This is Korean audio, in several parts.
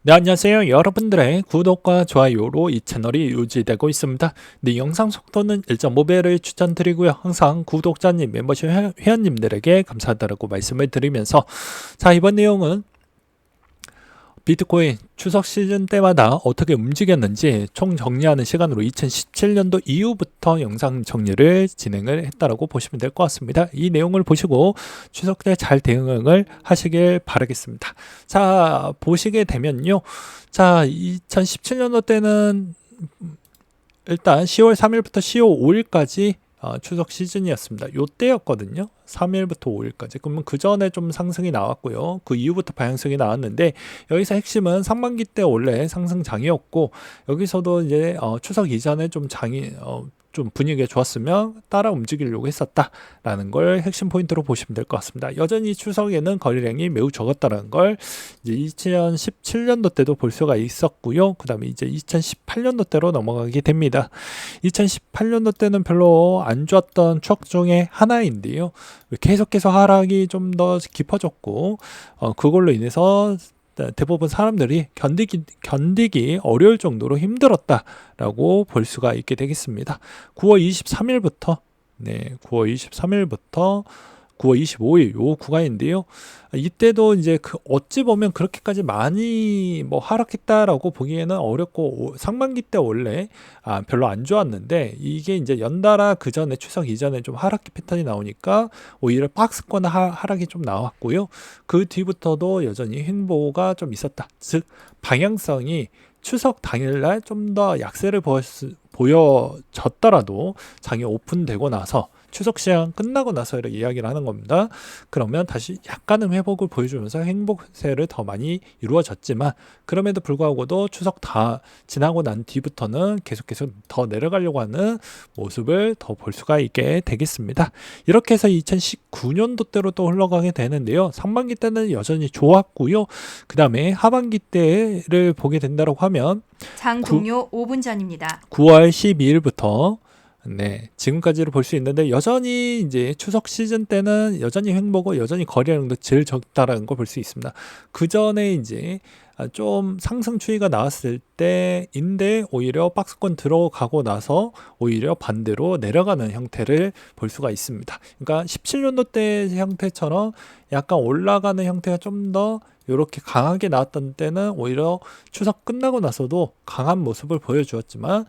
네, 안녕하세요. 여러분들의 구독과 좋아요로 이 채널이 유지되고 있습니다. 네, 영상 속도는 1.5배를 추천드리고요. 항상 구독자님, 멤버십 회원님들에게 감사하다고 말씀을 드리면서, 자, 이번 내용은 비트코인 추석 시즌 때마다 어떻게 움직였는지 총 정리하는 시간으로 2017년도 이후부터 영상 정리를 진행을 했다라고 보시면 될 것 같습니다. 이 내용을 보시고 추석 때 잘 대응을 하시길 바라겠습니다. 자, 보시게 되면요. 자, 2017년도 때는 일단 10월 3일부터 10월 5일까지 추석 시즌이었습니다. 요때였거든요. 3일부터 5일까지. 그러면 그 전에 좀 상승이 나왔고요. 그 이후부터 방향성이 나왔는데 여기서 핵심은 상반기 때 원래 상승장이었고 여기서도 이제 추석 이전에 좀 좀 분위기가 좋았으면 따라 움직이려고 했었다라는 걸 핵심 포인트로 보시면 될 것 같습니다. 여전히 추석에는 거래량이 매우 적었다는 걸 이제 2017년도 때도 볼 수가 있었고요. 그 다음에 이제 2018년도 때로 넘어가게 됩니다. 2018년도 때는 별로 안 좋았던 추억 중에 하나인데요. 계속해서 하락이 좀 더 깊어졌고 그걸로 인해서 대부분 사람들이 견디기 어려울 정도로 힘들었다라고 볼 수가 있게 되겠습니다. 9월 23일부터 9월 23일부터 9월 25일 요 구간인데요. 이때도 이제 어찌 보면 그렇게까지 많이 뭐 하락했다라고 보기에는 어렵고 상반기 때 원래 별로 안 좋았는데 이게 이제 연달아 그 전에 추석 이전에 좀 하락기 패턴이 나오니까 오히려 박스권 하락이 좀 나왔고요. 그 뒤부터도 여전히 횡보가 좀 있었다. 즉 방향성이 추석 당일날 좀 더 약세를 보여졌더라도 장이 오픈되고 나서 추석 시장 끝나고 나서 이렇게 이야기를 하는 겁니다. 그러면 다시 약간은 회복을 보여주면서 행복세를 더 많이 이루어졌지만 그럼에도 불구하고도 추석 다 지나고 난 뒤부터는 계속해서 더 내려가려고 하는 모습을 더 볼 수가 있게 되겠습니다. 이렇게 해서 2019년도 때로 또 흘러가게 되는데요. 상반기 때는 여전히 좋았고요. 그 다음에 하반기 때를 보게 된다고 하면 장 종료 5분 전입니다. 9월 12일부터 지금까지를 볼 수 있는데 여전히 이제 추석 시즌 때는 여전히 횡보고 여전히 거래량도 제일 적다라는 걸 볼 수 있습니다. 그 전에 이제 좀 상승 추이가 나왔을 때인데 오히려 박스권 들어가고 나서 오히려 반대로 내려가는 형태를 볼 수가 있습니다. 그러니까 17년도 때 형태처럼 약간 올라가는 형태가 좀 더 이렇게 강하게 나왔던 때는 오히려 추석 끝나고 나서도 강한 모습을 보여주었지만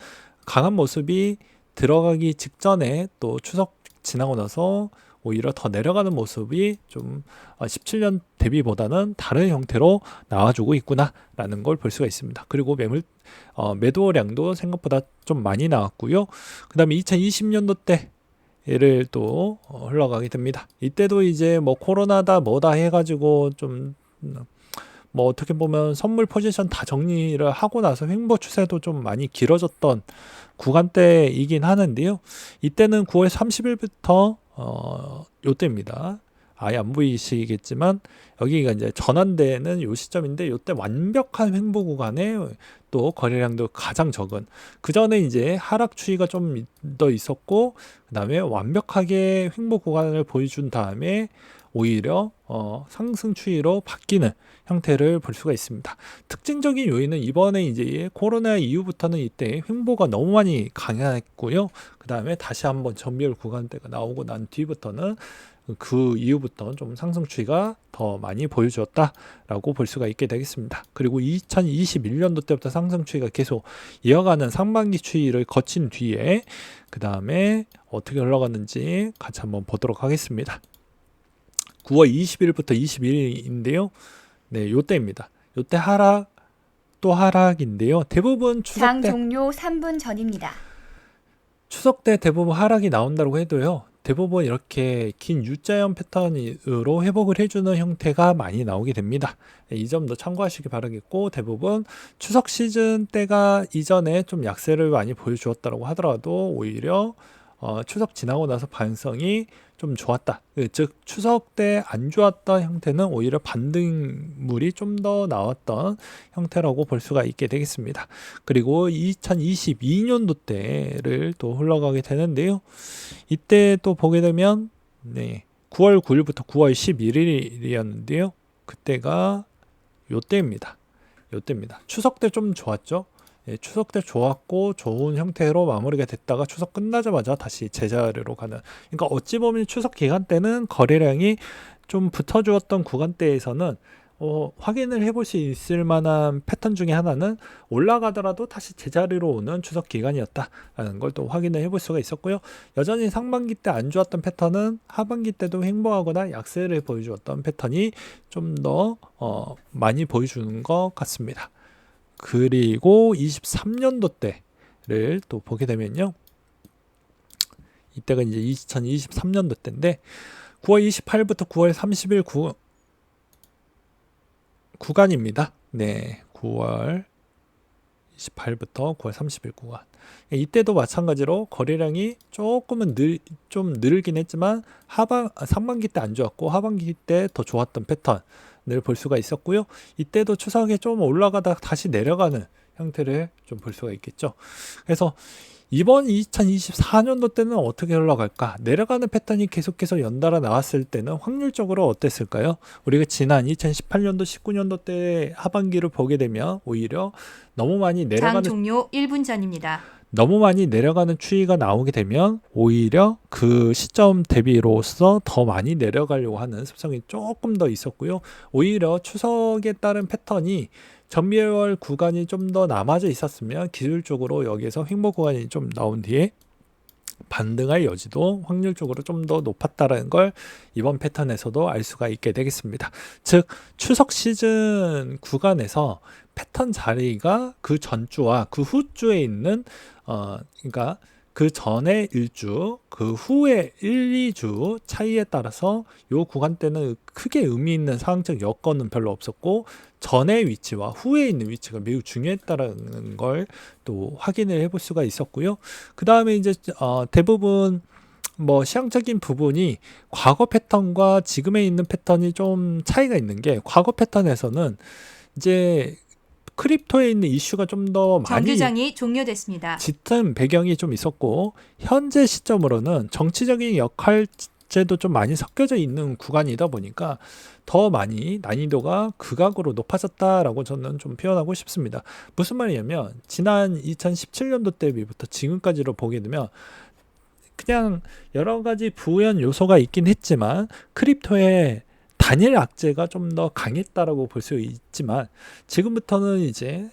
강한 모습이 들어가기 직전에 또 추석 지나고 나서 오히려 더 내려가는 모습이 좀 17년 대비보다는 다른 형태로 나와주고 있구나라는 걸 볼 수가 있습니다. 그리고 매도량도 생각보다 좀 많이 나왔고요. 그 다음에 2020년도 때를 또 흘러가게 됩니다. 이때도 이제 뭐 코로나다 뭐다 해가지고 좀 뭐 어떻게 보면 선물 포지션 다 정리를 하고 나서 횡보 추세도 좀 많이 길어졌던 구간대이긴 하는데요. 이때는 9월 30일부터 요때입니다. 아예 안 보이시겠지만 여기가 이제 전환되는 요 시점인데 요때 완벽한 횡보 구간에 또 거래량도 가장 적은 그 전에 이제 하락 추이가 좀 더 있었고 그 다음에 완벽하게 횡보 구간을 보여준 다음에 오히려 상승 추이로 바뀌는 형태를 볼 수가 있습니다. 특징적인 요인은 이번에 이제 코로나 이후부터는 이때 횡보가 너무 많이 강했고요. 그 다음에 다시 한번 전멸 구간대가 나오고 난 뒤부터는 그 이후부터 좀 상승 추이가 더 많이 보여주었다라고 볼 수가 있게 되겠습니다. 그리고 2021년도 때부터 상승 추이가 계속 이어가는 상반기 추이를 거친 뒤에 그 다음에 어떻게 흘러갔는지 같이 한번 보도록 하겠습니다. 9월 20일부터 21일인데요. 요때입니다. 요때 또 하락인데요. 대부분 장 종료 3분 전입니다. 추석 때 대부분 하락이 나온다고 해도요. 대부분 이렇게 긴 U자형 패턴으로 회복을 해주는 형태가 많이 나오게 됩니다. 이 점도 참고하시기 바라겠고 대부분 추석 시즌 때가 이전에 좀 약세를 많이 보여주었다고 하더라도 오히려 추석 지나고 나서 반성이 좀 좋았다. 즉 추석 때 안 좋았던 형태는 오히려 반등물이 좀 더 나왔던 형태라고 볼 수가 있게 되겠습니다. 그리고 2022년도 때를 또 흘러가게 되는데요. 이때 또 보게 되면 9월 9일부터 9월 11일이었는데요. 그때가 요때입니다. 요때입니다. 추석 때 좀 좋았죠. 예, 추석 때 좋았고 좋은 형태로 마무리가 됐다가 추석 끝나자마자 다시 제자리로 가는. 그러니까 어찌 보면 추석 기간 때는 거래량이 좀 붙어주었던 구간대에서는 확인을 해볼 수 있을 만한 패턴 중에 하나는 올라가더라도 다시 제자리로 오는 추석 기간이었다라는 걸 또 확인을 해볼 수가 있었고요. 여전히 상반기 때 안 좋았던 패턴은 하반기 때도 횡보하거나 약세를 보여주었던 패턴이 좀 더 많이 보여주는 것 같습니다. 그리고 23년도 때를 또 보게 되면요. 이때가 이제 2023년도 때인데 9월 28일부터 9월 30일 구간입니다. 네, 9월 28일부터 9월 30일 구간. 이때도 마찬가지로 거래량이 조금은 좀 늘긴 했지만 상반기 때 안 좋았고 하반기 때 더 좋았던 패턴을 볼 수가 있었고요. 이때도 추석에 좀 올라가다 다시 내려가는 형태를 좀 볼 수가 있겠죠. 그래서 이번 2024년도 때는 어떻게 흘러갈까? 내려가는 패턴이 계속해서 연달아 나왔을 때는 확률적으로 어땠을까요? 우리가 지난 2018년도, 19년도 때 하반기를 보게 되면 오히려 너무 많이 장 내려가는 종료 1분 전입니다. 너무 많이 내려가는 추이가 나오게 되면 오히려 그 시점 대비로서 더 많이 내려가려고 하는 습성이 조금 더 있었고요. 오히려 추석에 따른 패턴이 전멸 구간이 좀 더 남아져 있었으면 기술적으로 여기에서 횡보 구간이 좀 나온 뒤에 반등할 여지도 확률적으로 좀 더 높았다는 걸 이번 패턴에서도 알 수가 있게 되겠습니다. 즉 추석 시즌 구간에서 패턴 자리가 그 전주와 그 후주에 있는 그러니까 그 전에 1주, 그 후에 1, 2주 차이에 따라서 요 구간 때는 크게 의미 있는 상황적 여건은 별로 없었고 전의 위치와 후에 있는 위치가 매우 중요했다는 걸 또 확인을 해볼 수가 있었고요. 그 다음에 이제 대부분 뭐 시향적인 부분이 과거 패턴과 지금에 있는 패턴이 좀 차이가 있는 게 과거 패턴에서는 이제 크립토에 있는 이슈가 좀 더 많이 정규장이 종료됐습니다. 짙은 배경이 좀 있었고 현재 시점으로는 정치적인 역할제도 좀 많이 섞여져 있는 구간이다 보니까 더 많이 난이도가 극악으로 높아졌다라고 저는 좀 표현하고 싶습니다. 무슨 말이냐면 지난 2017년도 때부터 지금까지로 보게 되면 그냥 여러 가지 부연 요소가 있긴 했지만 크립토의 단일 악재가 좀 더 강했다라고 볼 수 있지만 지금부터는 이제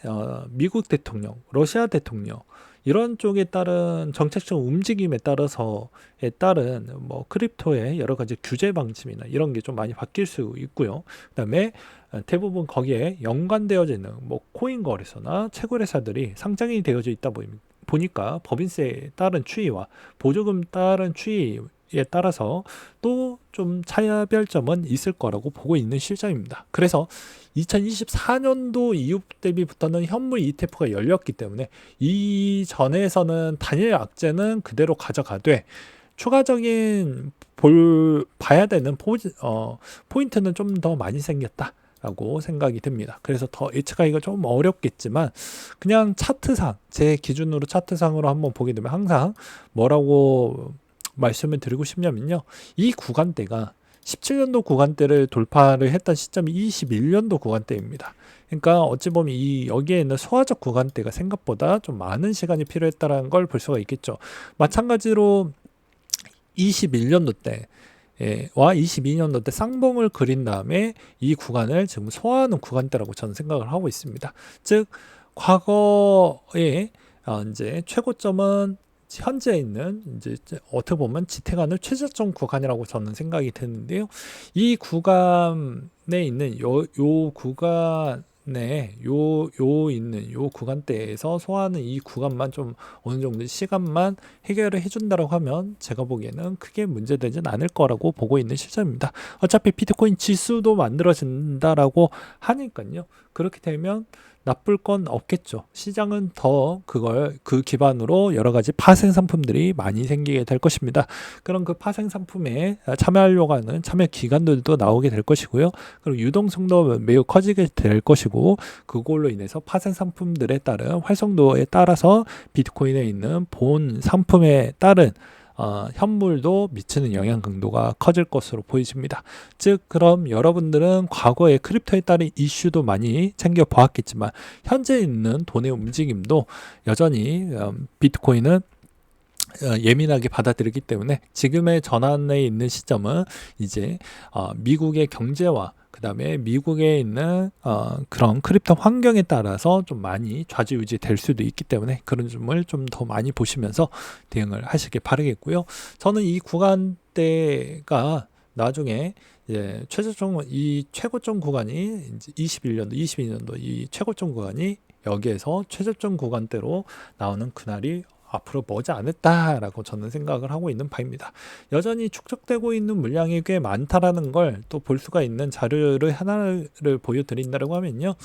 미국 대통령, 러시아 대통령 이런 쪽에 따른 정책적 움직임에 따라서에 따른 뭐 크립토의 여러 가지 규제 방침이나 이런 게 좀 많이 바뀔 수 있고요. 그다음에 대부분 거기에 연관되어져 있는 뭐 코인 거래소나 채굴회사들이 상장이 되어져 있다 보니까 법인세에 따른 추이와 보조금 따른 추이에 따라서 또 좀 차별점은 있을 거라고 보고 있는 실정입니다. 그래서 2024년도 이후 대비부터는 현물 ETF가 열렸기 때문에 이전에서는 단일 악재는 그대로 가져가되 추가적인 봐야 되는 포인트는 좀 더 많이 생겼다라고 생각이 듭니다. 그래서 더 예측하기가 좀 어렵겠지만 그냥 차트상 제 기준으로 차트상으로 한번 보게 되면 항상 뭐라고 말씀을 드리고 싶냐면요. 이 구간대가 17년도 구간대를 돌파를 했던 시점이 21년도 구간대입니다. 그러니까 어찌 보면 여기에 있는 소화적 구간대가 생각보다 좀 많은 시간이 필요했다는 걸 볼 수가 있겠죠. 마찬가지로 21년도 때와 22년도 때 쌍봉을 그린 다음에 이 구간을 지금 소화하는 구간대라고 저는 생각을 하고 있습니다. 즉 과거에 이제 최고점은 현재 있는 이제 어떻게 보면 지탱하는 최저점 구간이라고 저는 생각이 드는데요. 이 구간에 있는 요 구간에 있는 요 구간대에서 소화하는 이 구간만 좀 어느 정도 시간만 해결을 해준다고 하면 제가 보기에는 크게 문제되진 않을 거라고 보고 있는 실정입니다. 어차피 비트코인 지수도 만들어진다라고 하니까요. 그렇게 되면 나쁠 건 없겠죠. 시장은 더 그 기반으로 여러 가지 파생 상품들이 많이 생기게 될 것입니다. 그럼 그 파생 상품에 참여하려고 하는 참여 기관들도 나오게 될 것이고요. 그리고 유동성도 매우 커지게 될 것이고 그걸로 인해서 파생 상품들에 따른 활성도에 따라서 비트코인에 있는 본 상품에 따른 현물도 미치는 영향 강도가 커질 것으로 보여집니다. 즉 그럼 여러분들은 과거에 크립토에 따른 이슈도 많이 챙겨보았겠지만 현재 있는 돈의 움직임도 여전히 비트코인은 예민하게 받아들이기 때문에 지금의 전환에 있는 시점은 이제 미국의 경제와 그 다음에 미국에 있는 그런 크립토 환경에 따라서 좀 많이 좌지우지 될 수도 있기 때문에 그런 점을 좀 더 많이 보시면서 대응을 하시길 바라겠고요. 저는 이 구간대가 나중에 이제 이 최고점 구간이 이제 22년도 이 최고점 구간이 여기에서 최저점 구간대로 나오는 그날이 앞으로 머지 않았다라고 저는 생각을 하고 있는 바입니다. 여전히 축적되고 있는 물량이 꽤 많다라는 걸 또 볼 수가 있는 자료를 하나를 보여드린다고 하면요.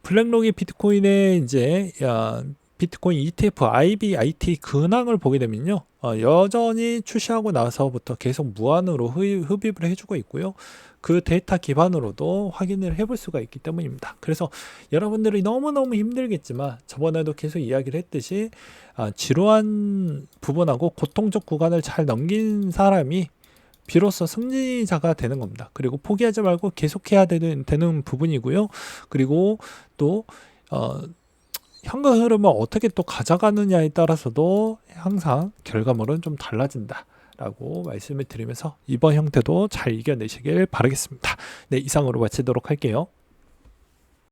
블랙록이 비트코인의 이제 비트코인 ETF IBIT 근황을 보게 되면요. 여전히 출시하고 나서부터 계속 무한으로 흡입을 해주고 있고요. 그 데이터 기반으로도 확인을 해볼 수가 있기 때문입니다. 그래서 여러분들이 너무너무 힘들겠지만 저번에도 계속 이야기를 했듯이 지루한 부분하고 고통적 구간을 잘 넘긴 사람이 비로소 승리자가 되는 겁니다. 그리고 포기하지 말고 계속해야 되는 부분이고요. 그리고 또 현금 흐름을 어떻게 또 가져가느냐에 따라서도 항상 결과물은 좀 달라진다 라고 말씀을 드리면서 이번 형태도 잘 이겨내시길 바라겠습니다. 네, 이상으로 마치도록 할게요.